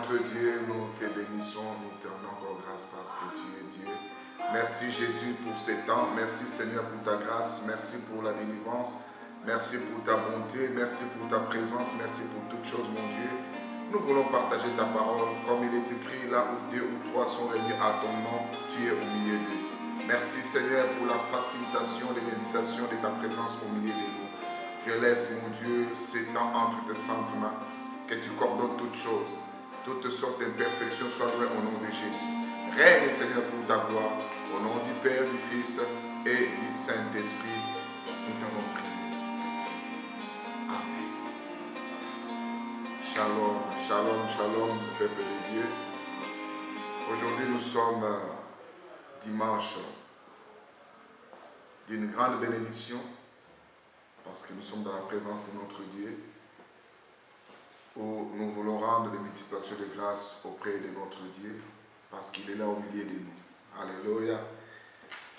notre Dieu, nous te bénissons, nous te rendons encore grâce parce que tu es Dieu. Merci Jésus pour ce temps, merci Seigneur pour ta grâce, merci pour la délivrance, merci pour ta bonté, merci pour ta présence, merci pour toutes choses mon Dieu. Nous voulons partager ta parole comme il est écrit là où 2 ou 3 sont réunis à ton nom, tu es au milieu d'eux. Merci Seigneur pour la facilitation de l'invitation de ta présence au milieu de nous. Je laisse mon Dieu ces temps entre tes saintes mains, que tu coordonnes toutes choses, toutes sortes d'imperfections soient loin au nom de Jésus. Règne Seigneur pour ta gloire, au nom du Père, du Fils et du Saint-Esprit. Nous t'avons prié. Merci. Amen. Shalom, shalom, shalom, peuple de Dieu. Aujourd'hui nous sommes dimanche d'une grande bénédiction parce que nous sommes dans la présence de notre Dieu où nous voulons rendre des multiplications de grâce auprès de notre Dieu parce qu'il est là au milieu de nous. Alléluia.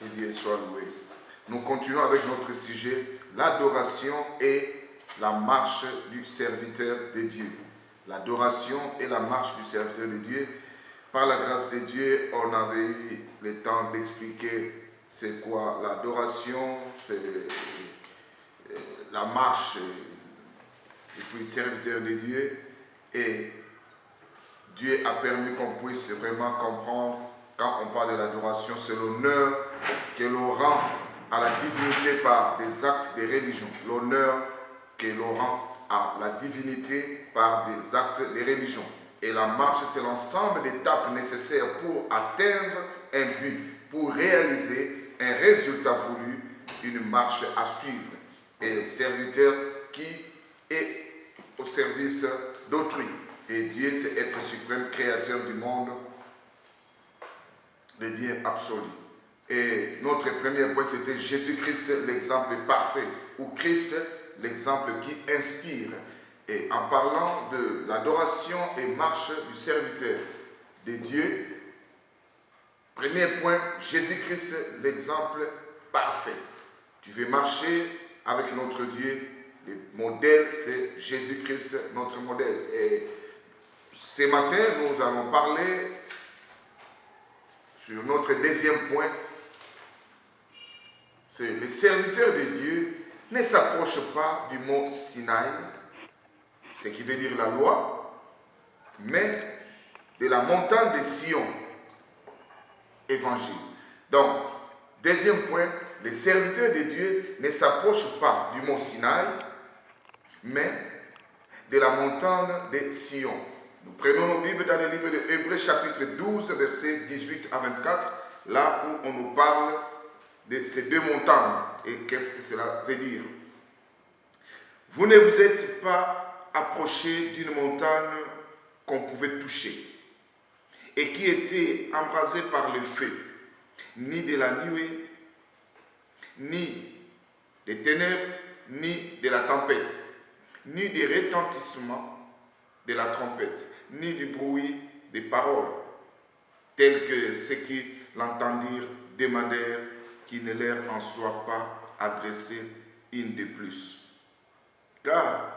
Que Dieu soit loué. Nous continuons avec notre sujet, l'adoration et la marche du serviteur de Dieu. L'adoration et la marche du serviteur de Dieu. Par la grâce de Dieu, on avait eu le temps d'expliquer c'est quoi l'adoration, c'est la marche du serviteur de Dieu. Et Dieu a permis qu'on puisse vraiment comprendre, quand on parle de l'adoration, c'est l'honneur que l'on rend à la divinité par des actes de religion. L'honneur que l'on rend à la divinité par des actes de religion. Et la marche, c'est l'ensemble d'étapes nécessaires pour atteindre un but, pour réaliser un résultat voulu, une marche à suivre. Et le serviteur qui est au service d'autrui. Et Dieu, c'est être suprême créateur du monde, le bien absolu. Et notre premier point, c'était Jésus-Christ, l'exemple parfait, ou Christ, l'exemple qui inspire. Et en parlant de l'adoration et marche du serviteur de Dieu, premier point, Jésus-Christ, l'exemple parfait. Tu veux marcher avec notre Dieu, le modèle, c'est Jésus-Christ, notre modèle. Et ce matin, nous allons parler sur notre deuxième point. C'est le serviteur de Dieu ne s'approche pas du mont Sinaï, ce qui veut dire la loi, mais de la montagne de Sion, évangile. Donc, deuxième point, le serviteur de Dieu ne s'approche pas du mont Sinaï, mais de la montagne de Sion. Nous prenons nos Bibles dans le livre de Hébreux chapitre 12, versets 18 à 24, là où on nous parle de ces deux montagnes. Et qu'est-ce que cela veut dire? Vous ne vous êtes pas approché d'une montagne qu'on pouvait toucher et qui était embrasée par le feu, ni de la nuée, ni des ténèbres, ni de la tempête, ni des retentissements de la trompette, ni du bruit des paroles, tels que ceux qui l'entendirent demandèrent qu'il ne leur en soit pas adressé une de plus. Car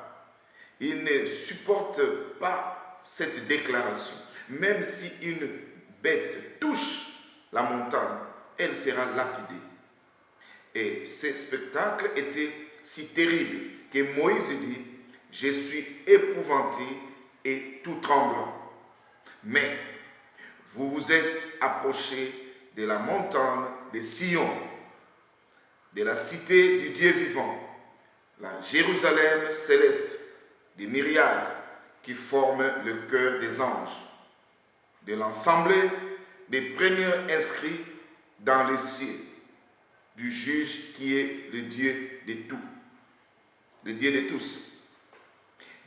ils ne supportent pas cette déclaration. Même si une bête touche la montagne, elle sera lapidée. Et ce spectacle était si terrible que Moïse dit, « Je suis épouvanté et tout tremblant. Mais vous vous êtes approchés de la montagne de Sion, de la cité du Dieu vivant, la Jérusalem céleste, des myriades qui forment le cœur des anges, de l'assemblée des premiers inscrits dans les cieux, du juge qui est le Dieu de tout, le Dieu de tous,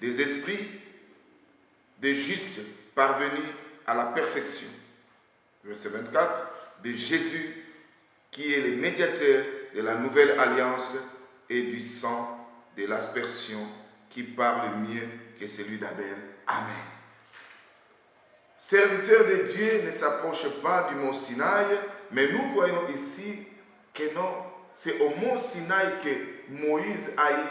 des esprits des justes parvenus à la perfection. Verset 24, de Jésus qui est le médiateur de la nouvelle alliance et du sang de l'aspersion qui parle mieux que celui d'Abel. Amen. Serviteur de Dieu ne s'approche pas du mont Sinaï, mais nous voyons ici que non, c'est au mont Sinaï que Moïse a eu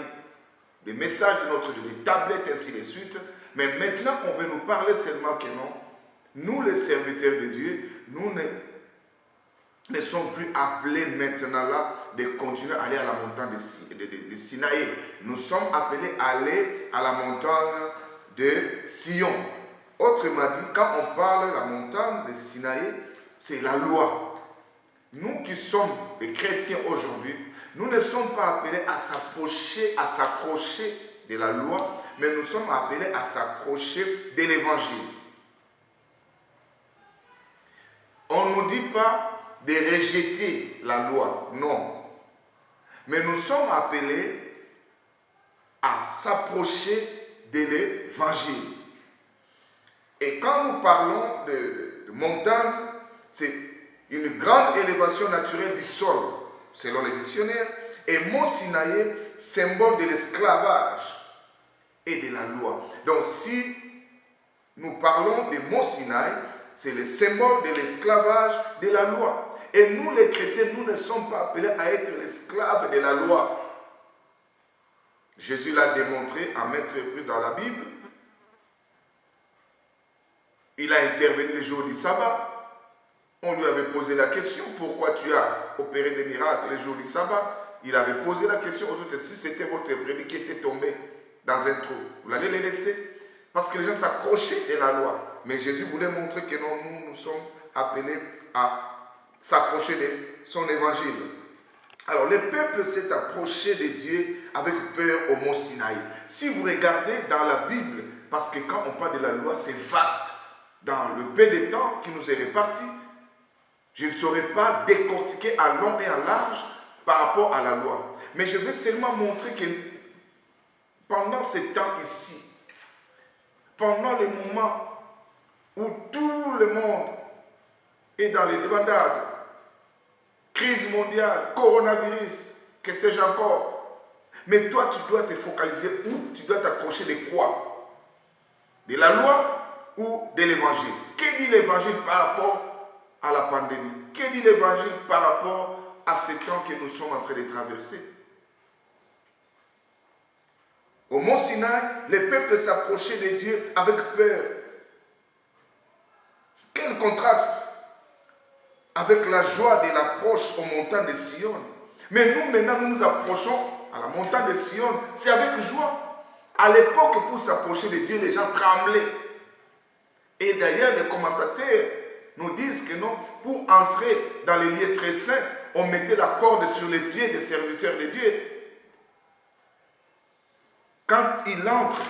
des messages de notre Dieu, des tablettes, ainsi de suite. Mais maintenant, on veut nous parler seulement que non. Nous, les serviteurs de Dieu, nous ne sommes plus appelés maintenant là de continuer à aller à la montagne de Sinaï. Nous sommes appelés à aller à la montagne de Sion. Autrement dit, quand on parle de la montagne de Sinaï, c'est la loi. Nous qui sommes des chrétiens aujourd'hui, nous ne sommes pas appelés à s'approcher, à s'accrocher de la loi, mais nous sommes appelés à s'accrocher de l'évangile. On ne nous dit pas de rejeter la loi, non. Mais nous sommes appelés à s'approcher de l'évangile. Et quand nous parlons de montagne, c'est une grande élévation naturelle du sol, selon les dictionnaires, et Mont Sinaï, symbole de l'esclavage et de la loi. Donc si nous parlons de Mont Sinaï, c'est le symbole de l'esclavage de la loi. Et nous les chrétiens, nous ne sommes pas appelés à être l'esclave de la loi. Jésus l'a démontré à maintes reprises dans la Bible. Il a intervenu le jour du sabbat. On lui avait posé la question, pourquoi tu as opéré des miracles le jour du sabbat? Il avait posé la question aux autres, si c'était votre brebis qui était tombée dans un trou, vous allez les laisser? Parce que les gens s'accrochaient à la loi. Mais Jésus voulait montrer que non, nous sommes appelés à s'approcher de son évangile. Alors le peuple s'est approché de Dieu avec peur au mont Sinaï. Si vous regardez dans la Bible, parce que quand on parle de la loi, c'est vaste. Dans le peu de temps qui nous est réparti, je ne saurais pas décortiquer à long et à large par rapport à la loi. Mais je vais seulement montrer que pendant ce temps ici, pendant les moments où tout le monde est dans les débandades, crise mondiale, coronavirus, que sais-je encore. Mais toi, tu dois te focaliser où? Tu dois t'accrocher de quoi? De la loi ou de l'évangile? Que dit l'évangile par rapport à la pandémie? Que dit l'évangile par rapport à ce temps que nous sommes en train de traverser? Au mont Sinaï, les peuples s'approchaient de Dieu avec peur. Quel contraste avec la joie de l'approche aux montagnes de Sion. Mais nous, maintenant, nous nous approchons à la montagne de Sion, c'est avec joie. À l'époque, pour s'approcher de Dieu, les gens tremblaient. Et d'ailleurs, les commentateurs nous disent que non, pour entrer dans les lieux très saints, on mettait la corde sur les pieds des serviteurs de Dieu. Quand il entre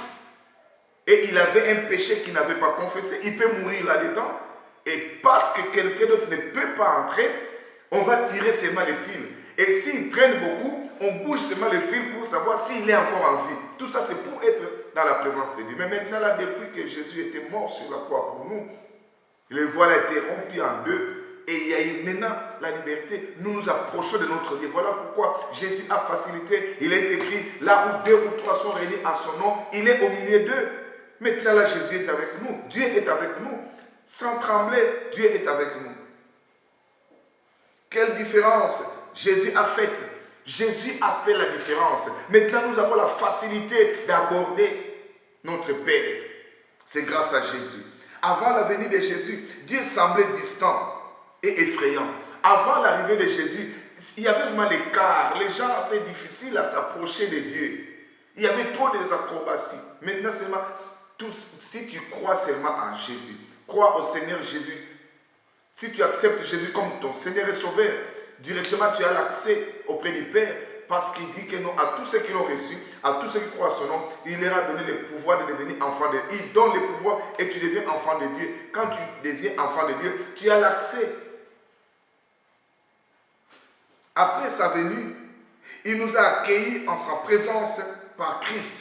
et il avait un péché qu'il n'avait pas confessé, il peut mourir là-dedans. Et parce que quelqu'un d'autre ne peut pas entrer, on va tirer seulement les fils. Et s'il traîne beaucoup, on bouge seulement les fils pour savoir s'il est encore en vie. Tout ça, c'est pour être dans la présence de Dieu. Mais maintenant, là, depuis que Jésus était mort sur la croix pour nous, le voile a été rompu en deux. Et il y a eu maintenant la liberté. Nous nous approchons de notre Dieu. Voilà pourquoi Jésus a facilité. Il est écrit, là où 2 ou 3 sont réunis à son nom, il est au milieu d'eux. Maintenant, là, Jésus est avec nous. Dieu est avec nous. Sans trembler, Dieu est avec nous. Quelle différence Jésus a faite? Jésus a fait la différence. Maintenant, nous avons la facilité d'aborder notre Père. C'est grâce à Jésus. Avant la venue de Jésus, Dieu semblait distant et effrayant. Avant l'arrivée de Jésus, il y avait vraiment l'écart. Les gens avaient difficile à s'approcher de Dieu. Il y avait trop d'acrobaties. Maintenant, seulement, si tu crois seulement en Jésus, crois au Seigneur Jésus. Si tu acceptes Jésus comme ton Seigneur et Sauveur, directement tu as l'accès auprès du Père. Parce qu'il dit que non, à tous ceux qui l'ont reçu, à tous ceux qui croient à son nom, il leur a donné le pouvoir de devenir enfant de Dieu. Il donne le pouvoir et tu deviens enfant de Dieu. Quand tu deviens enfant de Dieu, tu as l'accès. Après sa venue, il nous a accueillis en sa présence par Christ.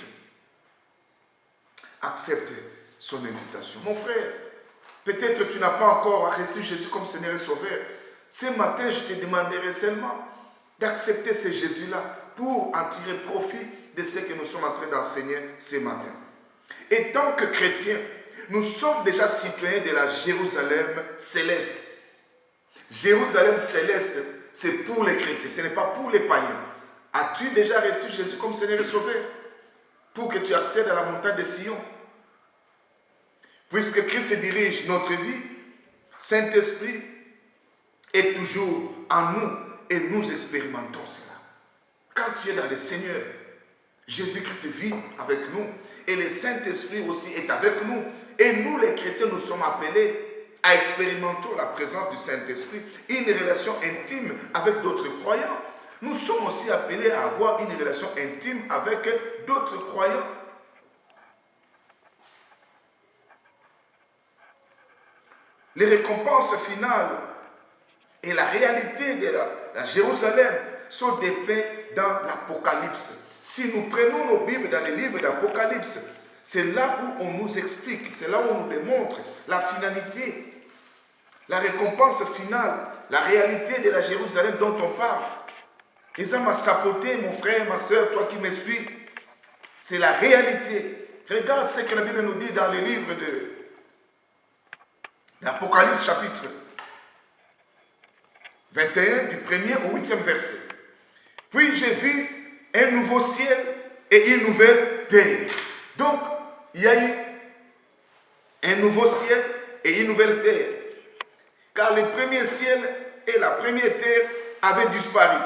Accepte son invitation. Mon frère, peut-être tu n'as pas encore reçu Jésus comme Seigneur et Sauveur. Ce matin, je te demanderai seulement d'accepter ce Jésus-là pour en tirer profit de ce que nous sommes en train d'enseigner ce matin. Et tant que chrétiens, nous sommes déjà citoyens de la Jérusalem céleste. Jérusalem céleste, c'est pour les chrétiens, ce n'est pas pour les païens. As-tu déjà reçu Jésus comme Seigneur et Sauveur pour que tu accèdes à la montagne de Sion? Puisque Christ dirige notre vie, Saint-Esprit est toujours en nous et nous expérimentons cela. Quand tu es dans le Seigneur, Jésus-Christ vit avec nous et le Saint-Esprit aussi est avec nous. Et nous, les chrétiens, nous sommes appelés à expérimenter la présence du Saint-Esprit, une relation intime avec d'autres croyants. Nous sommes aussi appelés à avoir une relation intime avec d'autres croyants. Les récompenses finales et la réalité de la Jérusalem sont dépeintes dans l'Apocalypse. Si nous prenons nos Bibles dans les livres d'Apocalypse, c'est là où on nous explique, c'est là où on nous démontre la finalité, la récompense finale, la réalité de la Jérusalem dont on parle. Ils ont sapoté, mon frère, ma soeur, toi qui me suis. C'est la réalité. Regarde ce que la Bible nous dit dans le livre de l'Apocalypse chapitre 21, du 1er au 8e verset. Puis j'ai vu un nouveau ciel et une nouvelle terre. Donc, il y a eu un nouveau ciel et une nouvelle terre. Car le premier ciel et la première terre avaient disparu.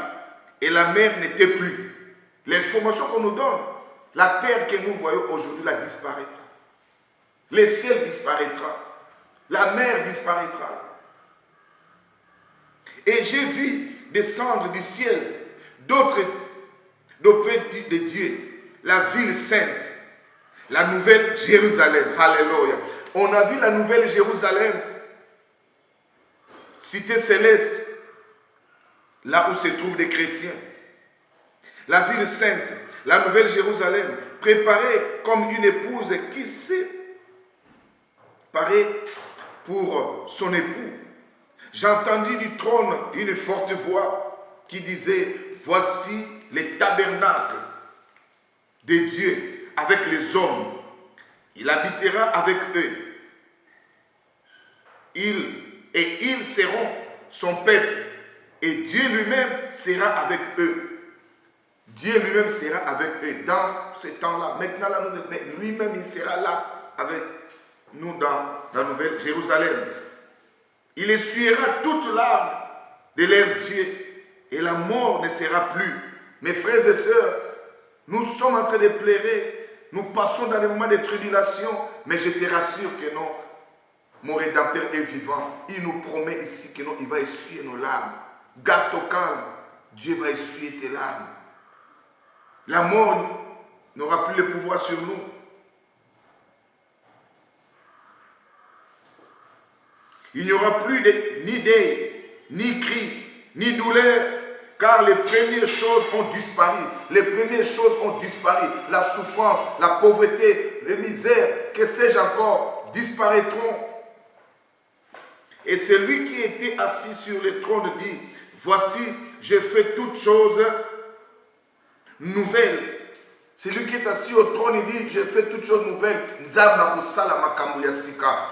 Et la mer n'était plus. L'information qu'on nous donne, la terre que nous voyons aujourd'hui, la disparaîtra. Le ciel disparaîtra. La mer disparaîtra. Et j'ai vu descendre du ciel d'autres d'auprès de Dieu, la ville sainte, la nouvelle Jérusalem. Alléluia. On a vu la nouvelle Jérusalem, cité céleste, là où se trouvent des chrétiens. La ville sainte, la nouvelle Jérusalem, préparée comme une épouse qui s'est parée pour son époux. J'entendis du trône une forte voix qui disait, voici les tabernacles de Dieu avec les hommes. Il habitera avec eux. Ils seront son peuple. Et Dieu lui-même sera avec eux. Dieu lui-même sera avec eux dans ce temps-là. Maintenant, là, lui-même, il sera là avec nous dans la nouvelle Jérusalem. Il essuiera toute larme de leurs yeux et la mort ne sera plus. Mes frères et sœurs, nous sommes en train de pleurer. Nous passons dans des moments de tribulation, mais je te rassure que non, mon Rédempteur est vivant. Il nous promet ici que non, il va essuyer nos larmes. Garde au calme, Dieu va essuyer tes larmes. La mort n'aura plus le pouvoir sur nous. Il n'y aura plus ni deuil, ni cri, ni douleur, car les premières choses ont disparu. Les premières choses ont disparu. La souffrance, la pauvreté, les misères, que sais-je encore, disparaîtront. Et celui qui était assis sur le trône dit, voici, je fais toutes choses nouvelles. Celui qui est assis au trône, il dit, je fais toutes choses nouvelles.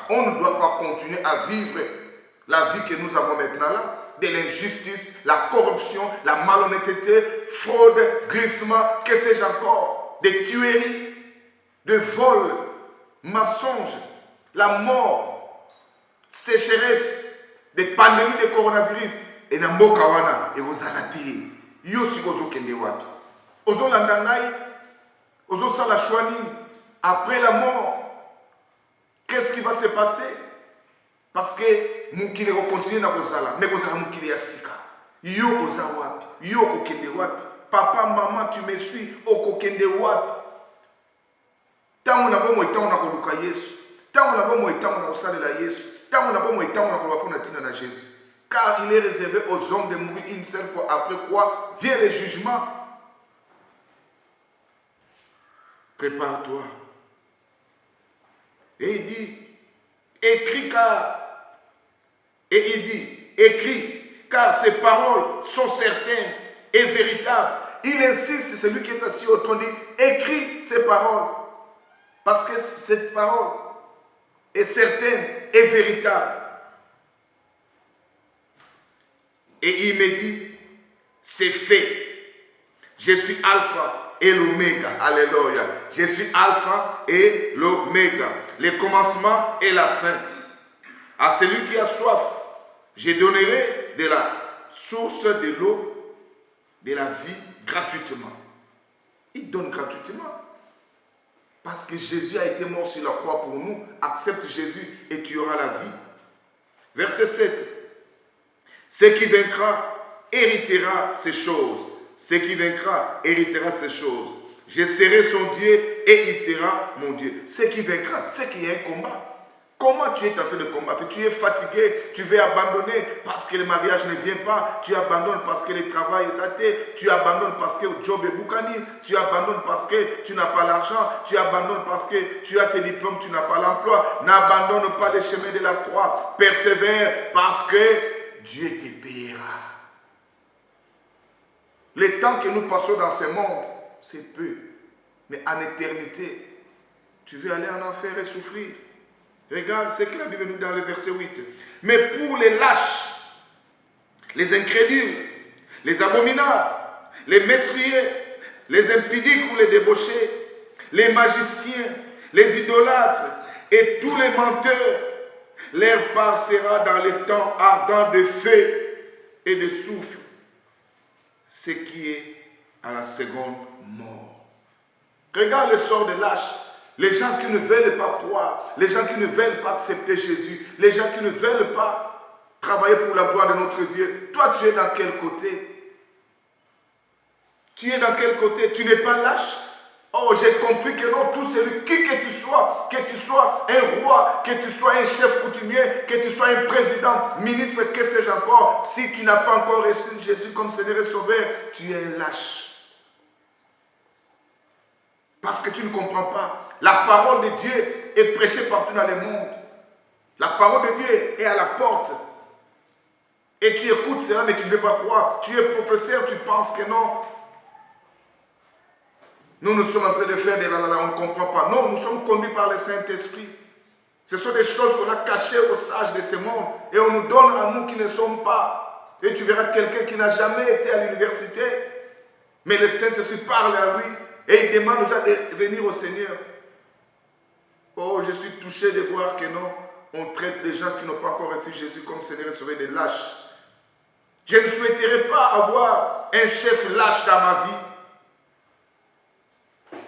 On ne doit pas continuer à vivre la vie que nous avons maintenant là. De l'injustice, la corruption, la malhonnêteté, fraude, glissement, que sais-je encore, des tueries, de vols, mensonges, la mort, sécheresse, des pandémies de coronavirus. Et na mboka wana, et vous arrêtez. Yo si kozo kende wapi. Ozo landangai, ozo sala chouani. Après la mort, qu'est-ce qui va se passer? Parce que mukile ko continue na kozala, mais kozala mukile ya sika. Yo oza wapi? Yo kokende wapi? Papa, maman, tu me suis, okokende wapi? Tango na bomo itango na koluka Yesu. Tango na bomo itango na kosalela Yesu. Tango na bomo itango na koluka pona tina na Jésus. Car il est réservé aux hommes de mourir une seule fois, après quoi vient le jugement. Prépare-toi. Et il dit, écris car. Et il dit, écris, car ces paroles sont certaines et véritables. Il insiste, celui qui est assis au trône, dit, écris ces paroles. Parce que cette parole est certaine et véritable. Et il me dit, c'est fait. Je suis Alpha et l'Oméga. Alléluia. Je suis Alpha et l'Oméga. le commencement et la fin. À celui qui a soif, je donnerai de la source de l'eau de la vie gratuitement. Il donne gratuitement. Parce que Jésus a été mort sur la croix pour nous. Accepte Jésus et tu auras la vie. Verset 7. Ce qui vaincra héritera ces choses. Ce qui vaincra héritera ces choses. Je serai son Dieu et il sera mon Dieu. Ce qui vaincra, c'est qu'il y a un combat. Comment tu es en train de combattre? Tu es fatigué, tu veux abandonner parce que le mariage ne vient pas, tu abandonnes parce que le travail est athée, tu abandonnes parce que le job est boucani, tu abandonnes parce que tu n'as pas l'argent, tu abandonnes parce que tu as tes diplômes, tu n'as pas l'emploi. N'abandonne pas les chemins de la croix, persévère parce que Dieu te paiera. Le temps que nous passons dans ce monde, c'est peu, mais en éternité, tu veux aller en enfer et souffrir. Regarde ce que la Bible nous dit dans le verset 8. Mais pour les lâches, les incrédules, les abominables, les meurtriers, les impudiques ou les débauchés, les magiciens, les idolâtres et tous les menteurs, leur part sera dans les temps ardents de feu et de soufre, ce qui est à la seconde mort. Regarde le sort des lâches. Les gens qui ne veulent pas croire, les gens qui ne veulent pas accepter Jésus, les gens qui ne veulent pas travailler pour la gloire de notre Dieu. Toi, tu es dans quel côté? Tu es dans quel côté? Tu n'es pas lâche? Oh, j'ai compris que non, tout celui qui que tu sois un roi, que tu sois un chef coutumier, que tu sois un président, ministre, que sais-je encore, si tu n'as pas encore reçu Jésus comme Seigneur et Sauveur, tu es un lâche. Parce que tu ne comprends pas. La parole de Dieu est prêchée partout dans le monde. La parole de Dieu est à la porte. Et tu écoutes cela, mais tu ne veux pas croire. Tu es professeur, tu penses que non. Nous sommes en train de faire des lalala, on ne comprend pas. Non, nous sommes conduits par le Saint-Esprit. Ce sont des choses qu'on a cachées aux sages de ce monde. Et on nous donne à nous qui ne sommes pas. Et tu verras quelqu'un qui n'a jamais été à l'université. Mais le Saint-Esprit parle à lui. Et il demande déjà de venir au Seigneur. Oh, je suis touché de voir que non, on traite des gens qui n'ont pas encore reçu Jésus comme Seigneur et Sauveur des lâches. Je ne souhaiterais pas avoir un chef lâche dans ma vie.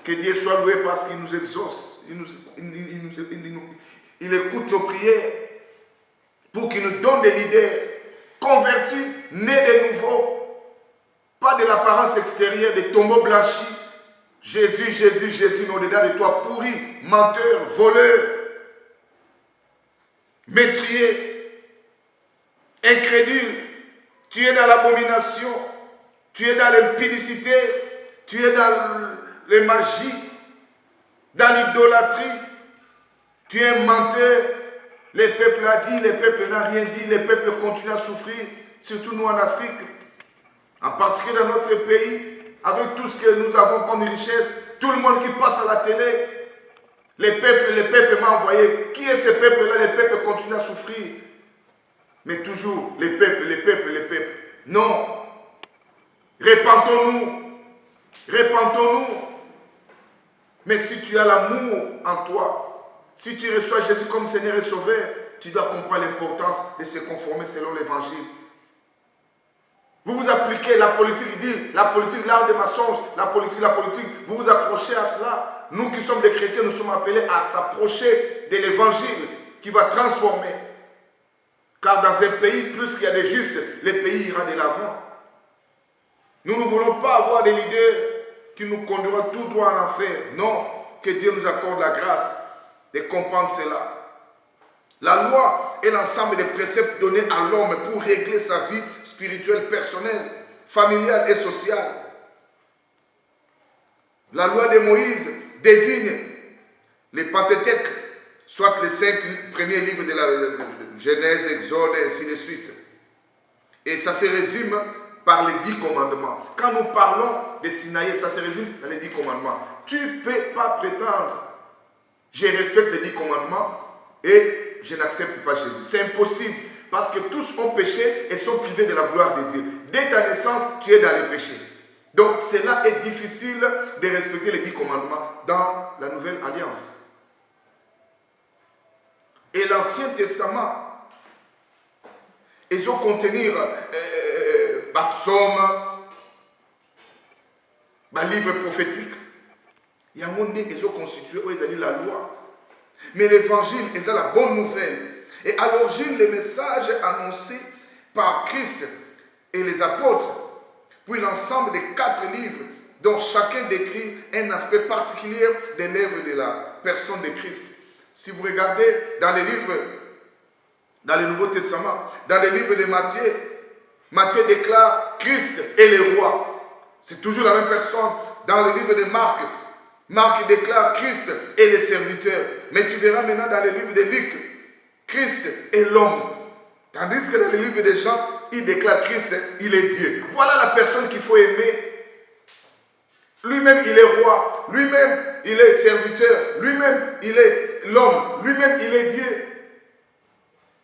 Que Dieu soit loué parce qu'il nous exauce. Il écoute nos prières pour qu'il nous donne des leaders convertis, nés de nouveau. Pas de l'apparence extérieure, des tombeaux blanchis. Jésus, Jésus, Jésus, mais au-dedans de toi, pourri, menteur, voleur, métrier, incrédule, tu es dans l'abomination, tu es dans l'impudicité, tu es dans les magies, dans l'idolâtrie, tu es un menteur, le peuple a dit, le peuple n'a rien dit, le peuple continue à souffrir, surtout nous en Afrique, en particulier dans notre pays. Avec tout ce que nous avons comme richesse, tout le monde qui passe à la télé, les peuples m'ont envoyé. Qui est ce peuple-là? Les peuples continuent à souffrir. Mais toujours, les peuples. Non. Repentons-nous. Repentons-nous. Mais si tu as l'amour en toi, si tu reçois Jésus comme Seigneur et Sauveur, tu dois comprendre l'importance de se conformer selon l'Évangile. Vous vous appliquez la politique, dit la politique, l'art des mensonges, la politique, vous vous accrochez à cela. Nous qui sommes des chrétiens, nous sommes appelés à s'approcher de l'évangile qui va transformer. Car dans un pays, plus qu'il y a des justes, le pays ira de l'avant. Nous ne voulons pas avoir des leaders qui nous conduiront tout droit en enfer. Non, que Dieu nous accorde la grâce de comprendre cela. La loi est l'ensemble des préceptes donnés à l'homme pour régler sa vie spirituelle, personnelle, familiale et sociale. La loi de Moïse désigne les Pentateuques, soit les 5 premiers livres de la Genèse, Exode et ainsi de suite. Et ça se résume par les 10 commandements. Quand nous parlons de Sinaï, ça se résume dans les 10 commandements. Tu ne peux pas prétendre, je respecte les 10 commandements et je n'accepte pas Jésus. C'est impossible parce que tous ont péché et sont privés de la gloire de Dieu. Dès ta naissance, tu es dans le péché. Donc cela est difficile de respecter les 10 commandements dans la nouvelle alliance. et l'Ancien Testament, ils ont contenir psaume, livre prophétique. Il y a un monde ils ont constitué où ils ont dit la loi. Mais l'évangile, ils ont la bonne nouvelle. Et à l'origine, les messages annoncés par Christ et les apôtres, puis l'ensemble des 4 livres, dont chacun décrit un aspect particulier de l'œuvre de la personne de Christ. Si vous regardez dans les livres, dans le Nouveau Testament, dans les livres de Matthieu, Matthieu déclare Christ est le roi. C'est toujours la même personne. Dans le livre de Marc, Marc déclare Christ est le serviteur. Mais tu verras maintenant dans le livre de Luc, Christ est l'homme. Tandis que dans le livre de Jean, il déclare Christ, il est Dieu. Voilà la personne qu'il faut aimer. Lui-même, il est roi. Lui-même, il est serviteur. Lui-même, il est l'homme. Lui-même, il est Dieu.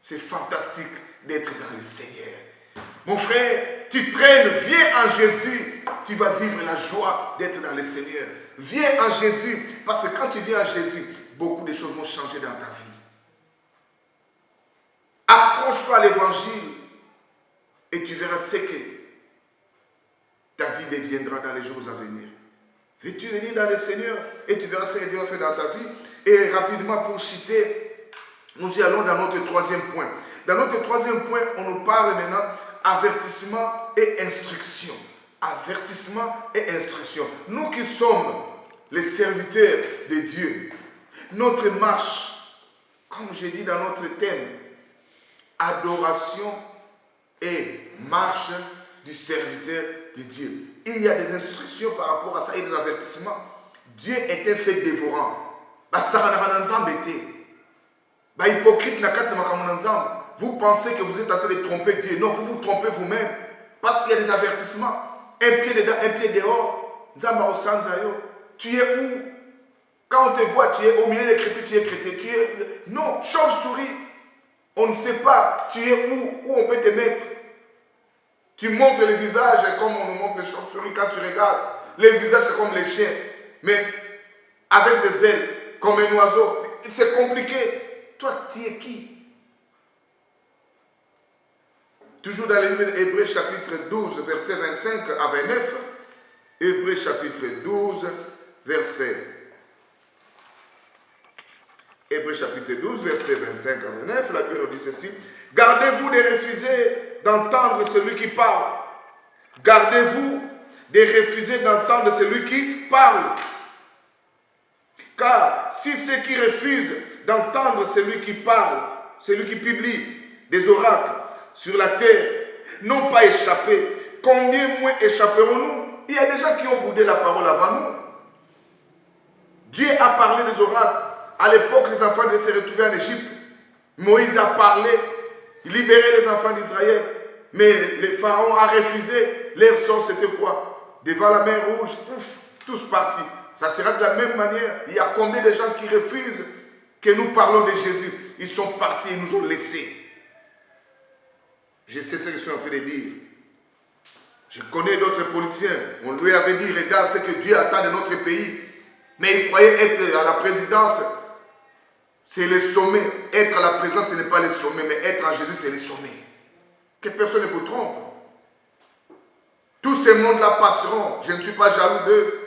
C'est fantastique d'être dans le Seigneur. Mon frère, tu traînes, viens en Jésus. Tu vas vivre la joie d'être dans le Seigneur. Viens en Jésus. Parce que quand tu viens en Jésus, beaucoup de choses vont changer dans ta vie. Accroche-toi à l'évangile et tu verras ce que ta vie deviendra dans les jours à venir. Veux-tu venir dans le Seigneur et tu verras ce que Dieu a fait dans ta vie. Et rapidement pour citer, nous y allons dans notre 3e point. Dans notre 3e point, on nous parle maintenant avertissement et instruction. Avertissement et instruction. Nous qui sommes les serviteurs de Dieu, notre marche, comme j'ai dit dans notre thème, adoration et marche du serviteur de Dieu. Il y a des instructions par rapport à ça et des avertissements. Dieu est un fait dévorant. Vous pensez que vous êtes en train de tromper Dieu. Non, vous vous trompez vous-même. Parce qu'il y a des avertissements. Un pied dedans, un pied dehors. Tu es où? Quand on te voit, tu es au milieu des chrétiens, tu es chrétien. Tu es... Non, chauve-souris. On ne sait pas. Tu es où on peut te mettre. Tu montes le visage comme on nous montre les chauves-souris quand tu regardes. Les visages, c'est comme les chiens. Mais avec des ailes, comme un oiseau. C'est compliqué. Toi, tu es qui? Toujours dans le livre d'Hébreux chapitre 12, verset 25 à 29. Hébreux chapitre 12, verset. Hébreux chapitre 12, verset 25 à 29. La Bible nous dit ceci. Gardez-vous de refuser d'entendre celui qui parle. Gardez-vous de refuser d'entendre celui qui parle. Car si ceux qui refusent d'entendre celui qui parle, celui qui publie des oracles sur la terre, n'ont pas échappé, combien moins échapperons-nous? Il y a des gens qui ont boudé la parole avant nous. Dieu a parlé des oracles. À l'époque, les enfants devaient se retrouver en Égypte. Moïse a parlé, libérer les enfants d'Israël. Mais le pharaon a refusé. Leur sort, c'était quoi? Devant la mer rouge, ouf, tous partis. Ça sera de la même manière. Il y a combien de gens qui refusent que nous parlons de Jésus? Ils sont partis, ils nous ont laissés. Je sais ce que je suis en train de dire. Je connais d'autres politiciens. On lui avait dit, regarde ce que Dieu attend de notre pays. Mais il croyait être à la présidence. C'est le sommet. Être à la présidence, ce n'est pas le sommet. Mais être en Jésus, c'est le sommet. Que personne ne vous trompe. Tous ces mondes-là passeront. Je ne suis pas jaloux d'eux.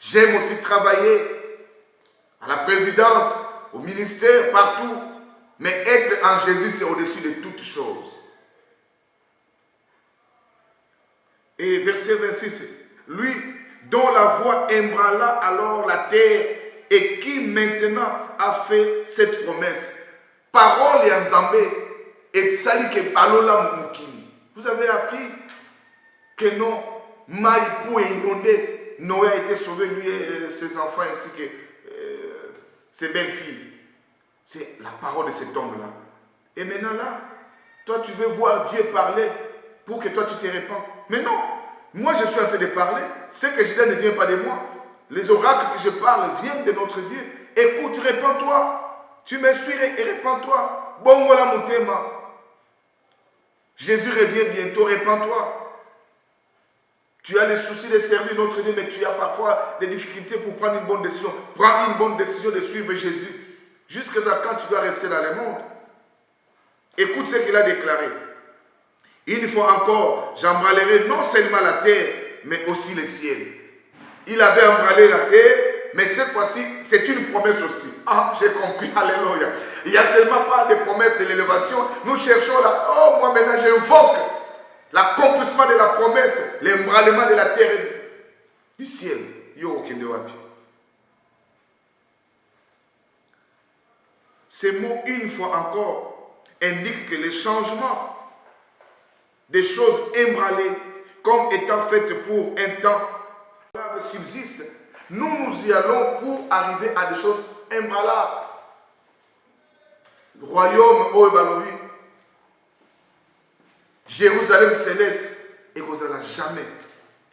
J'aime aussi travailler à la présidence, au ministère, partout. Mais être en Jésus, c'est au-dessus de toutes choses. Et verset 26. Lui, dont la voix ébranla alors la terre et qui maintenant a fait cette promesse. Parole et Nzambé et Salike Balola Mukini. Vous avez appris que non, Maïpou est inondé. Noé a été sauvé, lui et ses enfants ainsi que ses belles-filles. C'est la parole de cet homme-là. Et maintenant là, toi tu veux voir Dieu parler pour que toi tu te répands. Mais non, moi je suis en train de parler, ce que je dis ne vient pas de moi. Les oracles que je parle viennent de notre Dieu. Écoute, répands-toi. Tu me suis et répands-toi. Bongola Moutema. Jésus revient bientôt, répands-toi. Tu as les soucis de servir notre Dieu, mais tu as parfois des difficultés pour prendre une bonne décision. Prends une bonne décision de suivre Jésus. Jusqu'à quand tu dois rester dans le monde? Écoute ce qu'il a déclaré. Une fois encore, j'embralerai non seulement la terre, mais aussi le ciel. Il avait embrallé la terre, mais cette fois-ci, c'est une promesse aussi. Ah, j'ai compris, alléluia. Il n'y a seulement pas de promesse de l'élévation. Nous cherchons là, oh, moi maintenant j'invoque l'accomplissement de la promesse, l'embrallement de la terre et du ciel. Yo, Kendewapi. Ces mots, une fois encore, indiquent que les changements des choses embralées comme étant faites pour un temps subsistent. Nous y allons pour arriver à des choses imbralables. Le royaume Oebaloui, Jérusalem céleste, et vous n'allez jamais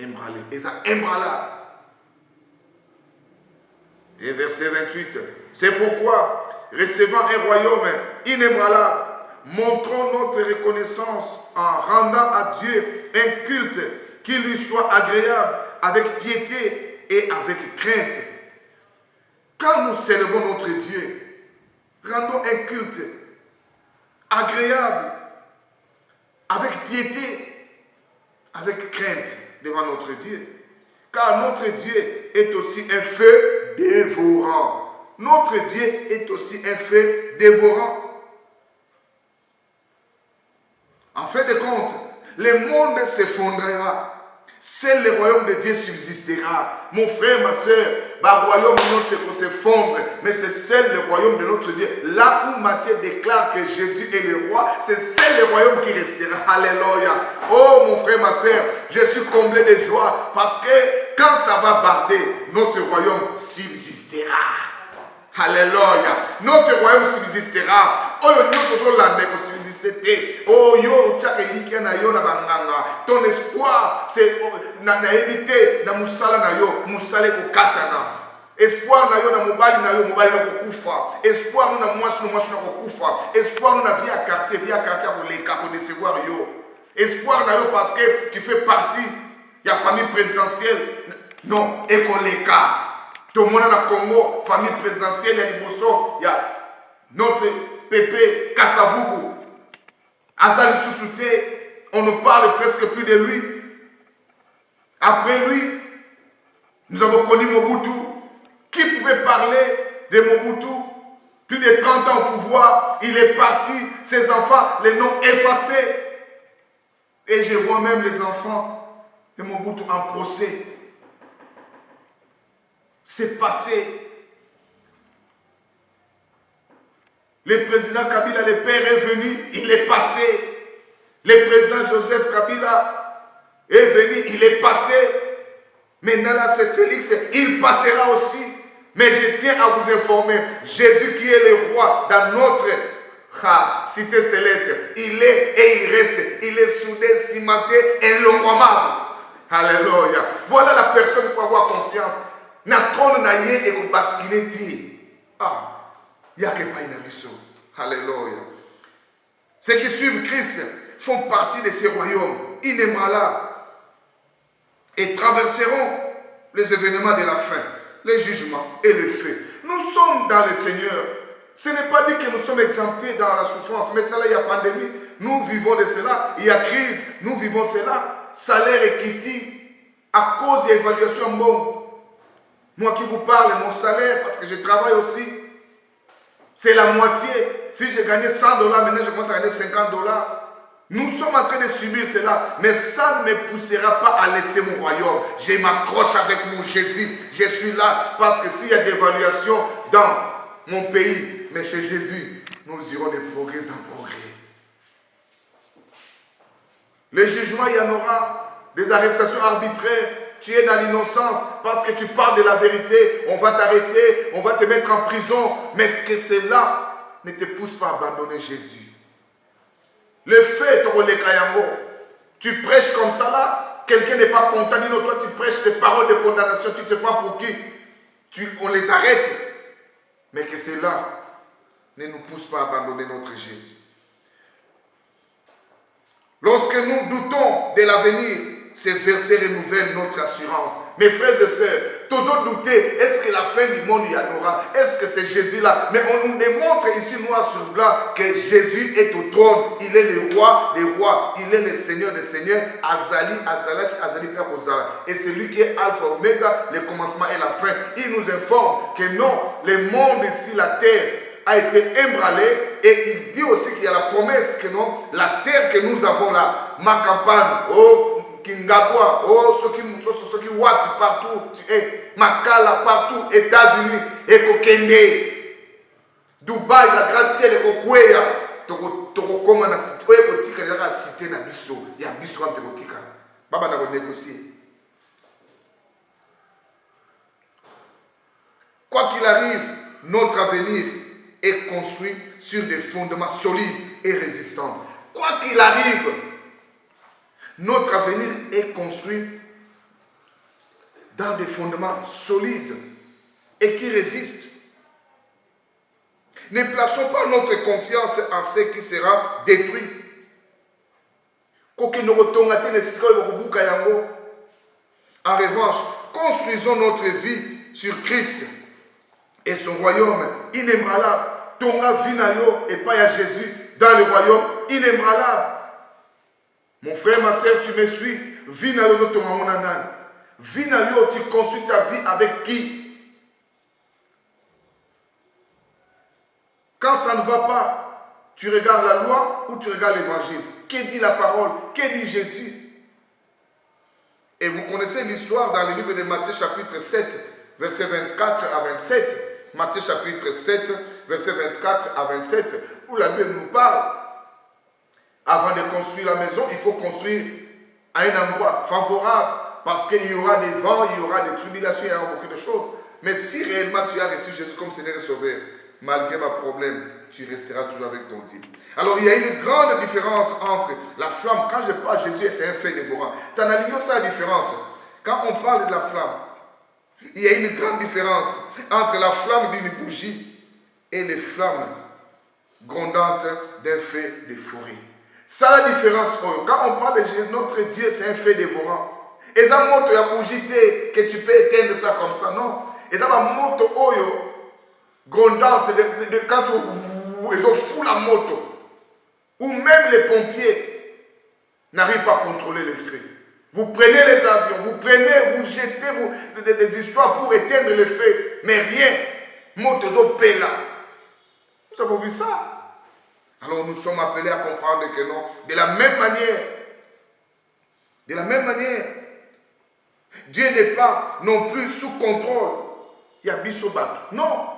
embraler. Et ça embralable. Et verset 28, c'est pourquoi, recevant un royaume inébranlable, montrons notre reconnaissance en rendant à Dieu un culte qui lui soit agréable, avec piété et avec crainte. Quand nous célébrons notre Dieu, rendons un culte agréable, avec piété, avec crainte devant notre Dieu. Car notre Dieu est aussi un feu dévorant. Notre Dieu est aussi un feu dévorant. En fin de compte, le monde s'effondrera. Seul le royaume de Dieu subsistera. Mon frère, ma soeur, le royaume non s'effondre, mais c'est seul le royaume de notre Dieu. Là où Matthieu déclare que Jésus est le roi, c'est seul le royaume qui restera. Alléluia. Oh mon frère, ma soeur, je suis comblé de joie parce que quand ça va barder, notre royaume subsistera. Alléluia. Notre royaume subsistera. Oh, ton espoir, c'est na éviter na musala na yo, musale ko katana. Espoir na yo na mobali na ko kufa. Espoir na mwasi na ko kufa. Espoir na vie à quartier ko leka ko décevoir yo. Espoir na yo parce que tu fais partie de la famille présidentielle. Non, et ko leka. Tout le monde dans Congo, famille présidentielle, il y a notre Pépé Kassavubu. Azali Soussouté, on ne parle presque plus de lui. Après lui, nous avons connu Mobutu. Qui pouvait parler de Mobutu? Plus de 30 ans au pouvoir, il est parti, ses enfants, les noms effacés. Et je vois même les enfants de Mobutu en procès. C'est passé. Le président Kabila, le père est venu, il est passé. Le président Joseph Kabila est venu, il est passé. Maintenant là, c'est Félix, il passera aussi. Mais je tiens à vous informer, Jésus qui est le roi dans notre cité céleste, il est et il reste. Il est soudé, cimenté, inlongeable. Alléluia. Voilà la personne pour avoir confiance. Na trône na ye et ko basculer ti. Ah, il y a que pas une abisso. Alléluia. Ceux qui suivent Christ font partie de ces royaumes inébranlables et traverseront les événements de la fin, les jugements et les faits. Nous sommes dans le Seigneur. Ce n'est pas dit que nous sommes exemptés dans la souffrance. Maintenant, là, il y a pandémie. Nous vivons de cela. Il y a crise. Nous vivons cela. Salaire équité à cause de l'évaluation bonne. Moi qui vous parle, mon salaire, parce que je travaille aussi, c'est la moitié. Si j'ai gagné $100, maintenant je commence à gagner $50. Nous sommes en train de subir cela, mais ça ne me poussera pas à laisser mon royaume. Je m'accroche avec mon Jésus. Je suis là parce que s'il y a des évaluations dans mon pays, mais chez Jésus, nous irons de progrès en progrès. Les jugements, il y en aura. Des arrestations arbitraires. Tu es dans l'innocence parce que tu parles de la vérité. On va t'arrêter, on va te mettre en prison. Mais ce que cela ne te pousse pas à abandonner Jésus. Le fait, tu prêches comme ça là, quelqu'un n'est pas content. Non, toi tu prêches des paroles de condamnation. Tu te prends pour qui? On les arrête. Mais que cela ne nous pousse pas à abandonner notre Jésus. Lorsque nous doutons de l'avenir, ces versets renouvellent notre assurance. Mes frères et sœurs, Toujours douter, est-ce que la fin du monde il y en aura? Est-ce que c'est Jésus-là? Mais on nous démontre ici noir sur blanc que Jésus est au trône. Il est le roi des rois. Il est le Seigneur des seigneurs. Azali, Azalaki, Azali, Père Ozala. Et c'est lui qui est Alpha, Oméga, le commencement et la fin. Il nous informe que non, le monde ici, la terre, a été ébranlé, et il dit aussi qu'il y a la promesse que non, la terre que nous avons là, ma campagne, oh Kingabwa, oh ceux qui wapi partout, Makala partout, États-Unis, et Kokende, Dubaï, la grande ciel, et Kokweya, Toko koma na cité, oye kotika la cité na biso, ya biso am te kotika. Baba na ko négocier. Quoi qu'il arrive, notre avenir est construit sur des fondements solides et résistants. Quoi qu'il arrive, notre avenir est construit dans des fondements solides et qui résistent. Ne plaçons pas notre confiance en ce qui sera détruit. En revanche, construisons notre vie sur Christ et son royaume inébranlable. Tonga vinayo et pas à Jésus dans le royaume inébranlable. Mon frère, ma soeur, tu me suis. Vinayo tonga monanan. Vinayo, tu construis ta vie avec qui? Quand ça ne va pas, tu regardes la loi ou tu regardes l'évangile? Que dit la parole? Que dit Jésus? Et vous connaissez l'histoire dans le livre de Matthieu chapitre 7, versets 24 à 27. Matthieu chapitre 7, versets 24 à 27, où la Bible nous parle. Avant de construire la maison, il faut construire à un endroit favorable, parce qu'il y aura des vents, il y aura des tribulations, il y aura beaucoup de choses. Mais si réellement tu as reçu Jésus comme Seigneur et Sauveur, malgré ma problème, tu resteras toujours avec ton Dieu. Alors il y a une grande différence entre la flamme. Quand je parle de Jésus, c'est un fait dévorant. Tu as aligné ça la différence. Quand on parle de la flamme, il y a une grande différence entre la flamme d'une bougie et les flammes grondantes d'un feu de forêt. Ça la différence. Quand on parle de Jésus, notre Dieu, c'est un feu dévorant. Et ça montre la bougie que tu peux éteindre ça comme ça, non. Et ça va monter oyo grondante quand ils ont fou la moto. Ou même les pompiers n'arrivent pas à contrôler le feu. Vous prenez les avions, vous jetez des histoires pour éteindre le feu, mais rien. Motozo pela. Nous avons vu ça. Alors nous sommes appelés à comprendre que non, de la même manière, Dieu n'est pas non plus sous contrôle. Il y a bisobat. Non.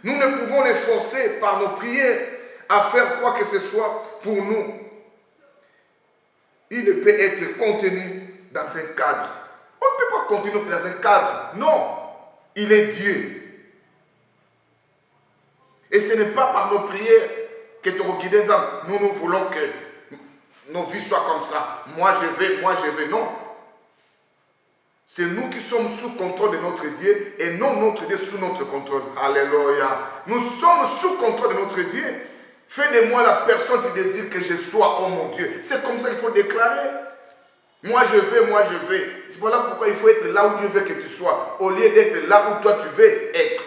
Nous ne pouvons les forcer par nos prières à faire quoi que ce soit pour nous. Il ne peut être contenu dans un cadre. On ne peut pas continuer dans un cadre. Non. Il est Dieu. Et ce n'est pas par nos prières que tu guides. Nous voulons que nos vies soient comme ça. Moi je vais. Non. C'est nous qui sommes sous contrôle de notre Dieu et non notre Dieu sous notre contrôle. Alléluia. Nous sommes sous contrôle de notre Dieu. Fais de moi la personne qui désire que je sois, oh mon Dieu. C'est comme ça qu'il faut déclarer. Moi je vais. Voilà pourquoi il faut être là où Dieu veut que tu sois, au lieu d'être là où toi tu veux être.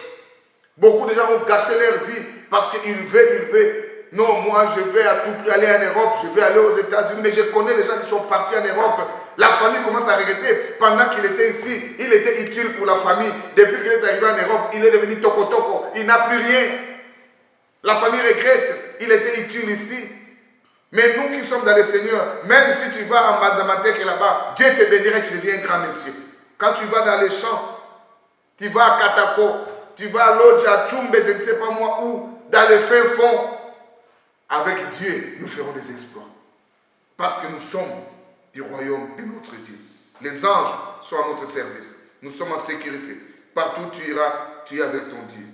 Beaucoup de gens ont gâché leur vie parce qu'ils veulent. Non, moi je vais à tout prix aller en Europe, je vais aller aux États-Unis, mais je connais les gens qui sont partis en Europe. La famille commence à regretter. Pendant qu'il était ici, il était utile pour la famille. Depuis qu'il est arrivé en Europe, il est devenu toko-toko. Il n'a plus rien. La famille regrette. Il était utile ici. Mais nous qui sommes dans le Seigneur, même si tu vas en Mazamatek là-bas, Dieu te bénira et tu deviens un grand monsieur. Quand tu vas dans les champs, tu vas à Katako, tu vas à Lodja, Tchumbe, je ne sais pas moi où, dans les fins fonds, avec Dieu, nous ferons des exploits. Parce que nous sommes du royaume de notre Dieu. Les anges sont à notre service. Nous sommes en sécurité. Partout où tu iras, tu es avec ton Dieu.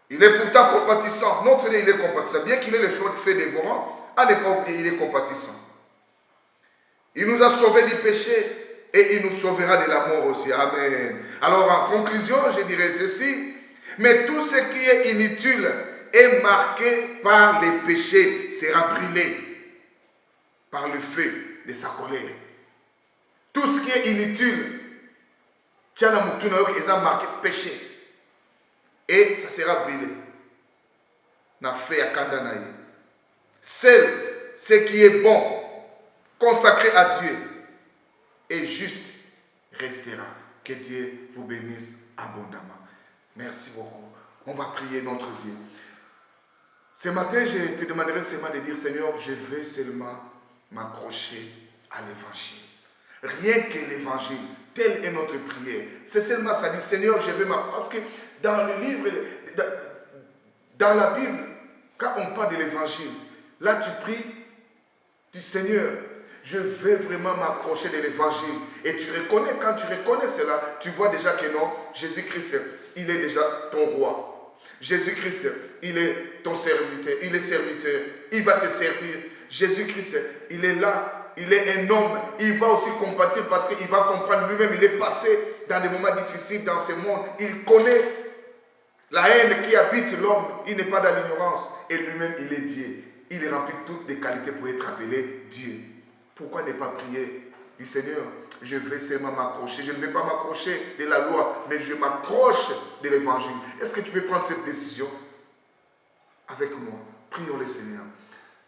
Il est pourtant compatissant. Notre Dieu, il est compatissant. Bien qu'il ait le fait dévorant, à ne pas oublier, il est compatissant. Il nous a sauvés du péché et il nous sauvera de la mort aussi. Amen. Alors en conclusion, je dirais ceci. Mais tout ce qui est inutile est marqué par les péchés, sera brûlé par le feu de sa colère. Tout ce qui est inutile, tiens la moutoune, ils ont marqué péché. Et ça sera brûlé. Na fait à Kandanaï. Seul ce qui est bon, consacré à Dieu, et juste restera. Que Dieu vous bénisse abondamment. Merci beaucoup. On va prier notre Dieu. Ce matin, je te demanderai seulement de dire, Seigneur, je veux seulement m'accrocher à l'évangile. Rien que l'évangile, telle est notre prière. C'est seulement ça, dit, Seigneur, je veux m'accrocher. Parce que dans le livre, dans la Bible, quand on parle de l'évangile, là tu pries, du Seigneur, je veux vraiment m'accrocher de l'évangile. Et tu reconnais, quand tu reconnais cela, tu vois déjà que non, Jésus-Christ, il est déjà ton roi. Jésus-Christ, il est ton serviteur, il est serviteur, il va te servir. Jésus-Christ, il est là, il est un homme, il va aussi compatir parce qu'il va comprendre lui-même, il est passé dans des moments difficiles dans ce monde. Il connaît la haine qui habite l'homme, il n'est pas dans l'ignorance. Et lui-même, il est Dieu. Il remplit toutes les qualités pour être appelé Dieu. Pourquoi ne pas prier du Seigneur? Je vais seulement m'accrocher. Je ne vais pas m'accrocher de la loi, mais je m'accroche de l'évangile. Est-ce que tu peux prendre cette décision avec moi? Prions le Seigneur.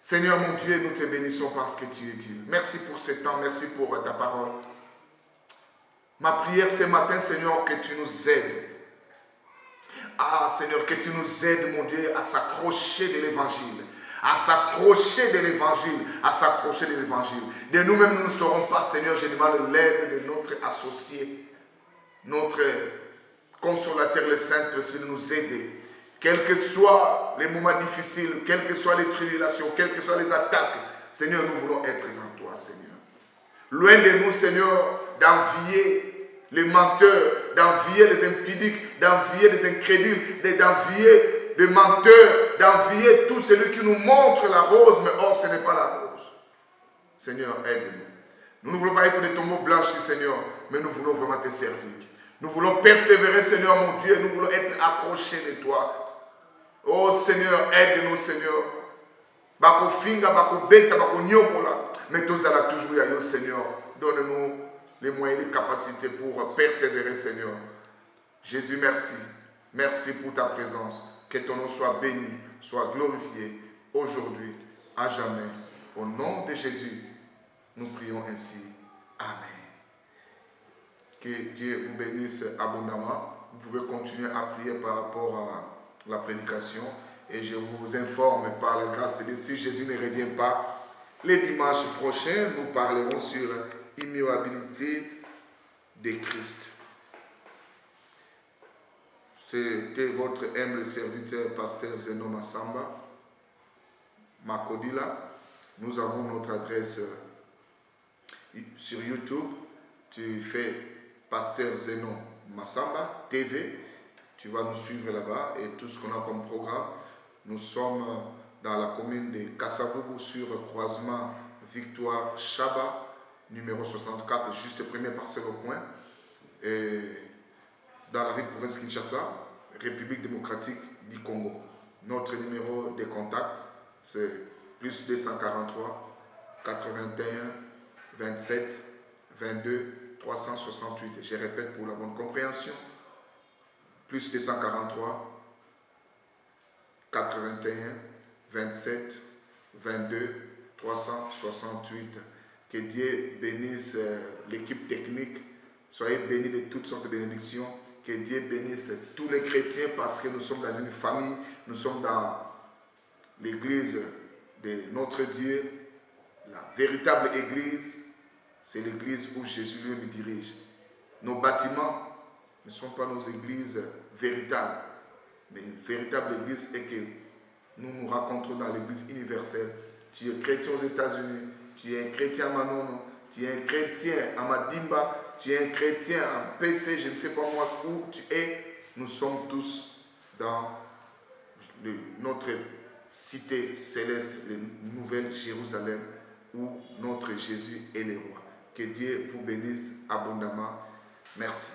Seigneur mon Dieu, nous te bénissons parce que tu es Dieu. Merci pour ce temps, merci pour ta parole. Ma prière ce matin, Seigneur, que tu nous aides. Ah Seigneur, que tu nous aides, mon Dieu, à s'accrocher de l'évangile. À s'accrocher de l'évangile, à s'accrocher de l'évangile. De nous-mêmes, nous ne serons pas, Seigneur, je demande l'aide de notre associé, notre consolateur, le Saint-Esprit, de nous aider. Quels que soient les moments difficiles, quelles que soient les tribulations, quelles que soient les attaques, Seigneur, nous voulons être en toi, Seigneur. Loin de nous, Seigneur, d'envier les menteurs, d'envier les impudiques, d'envier les incrédules, d'envier les menteurs, d'envier tout celui qui nous montre la rose, mais or ce n'est pas la rose. Seigneur, aide-nous. Nous ne voulons pas être des tombeaux blanchis, Seigneur, mais nous voulons vraiment te servir. Nous voulons persévérer, Seigneur, mon Dieu, nous voulons être accrochés de toi. Oh Seigneur, aide-nous, Seigneur. Bako finga, bako beta, bako nyokola. Mais tous à la toujours, yo, Seigneur. Donne-nous les moyens et les capacités pour persévérer, Seigneur. Jésus, merci. Merci pour ta présence. Que ton nom soit béni, soit glorifié aujourd'hui, à jamais. Au nom de Jésus, nous prions ainsi. Amen. Que Dieu vous bénisse abondamment. Vous pouvez continuer à prier par rapport à la prédication. Et je vous informe par la grâce de Dieu, si Jésus ne revient pas, les dimanches prochains, nous parlerons sur l'immuabilité de Christ. C'était votre humble serviteur, pasteur Zeno Massamba, Makodila. Nous avons notre adresse sur YouTube. Tu fais pasteur Zeno Massamba TV. Tu vas nous suivre là-bas et tout ce qu'on a comme programme. Nous sommes dans la commune de Kassavubu sur croisement Victoire Chaba, numéro 64, juste premier parcelle au point. Et dans la ville de province Kinshasa, République démocratique du Congo. Notre numéro de contact, c'est plus 243 81 27 22 368. Je répète pour la bonne compréhension. Plus 243 81 27 22 368. Que Dieu bénisse l'équipe technique. Soyez bénis de toutes sortes de bénédictions. Que Dieu bénisse tous les chrétiens parce que nous sommes dans une famille. Nous sommes dans l'église de notre Dieu. La véritable église, c'est l'église où Jésus lui nous dirige. Nos bâtiments ne sont pas nos églises véritables. Mais une véritable église est que nous nous rencontrons dans l'église universelle. Tu es chrétien aux États-Unis, tu es un chrétien à Manono, tu es un chrétien à Madimba, tu es un chrétien à PC, je ne sais pas moi où tu es. Nous sommes tous dans notre cité céleste, la Nouvelle Jérusalem, où notre Jésus est le roi. Que Dieu vous bénisse abondamment. Merci.